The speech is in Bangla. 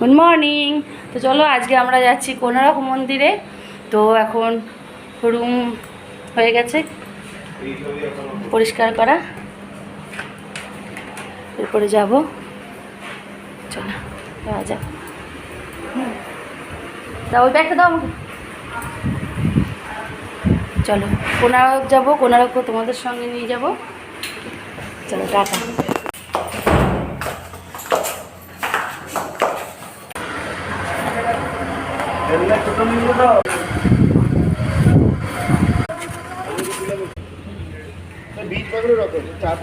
Good morning. তো চলো আজকে আমরা যাচ্ছি কোনারক মন্দিরে। তো এখন রুম হয়ে গেছে পরিষ্কার করা, এরপরে যাব। চলো যাওয়া যাক। দাও ওই ব্যাগটা দাও আমাকে। চলো কোনারক যাবো, কোনারকও তোমাদের সঙ্গে নিয়ে যাব। চলো টাটা। बीच पकड़ो रखो चार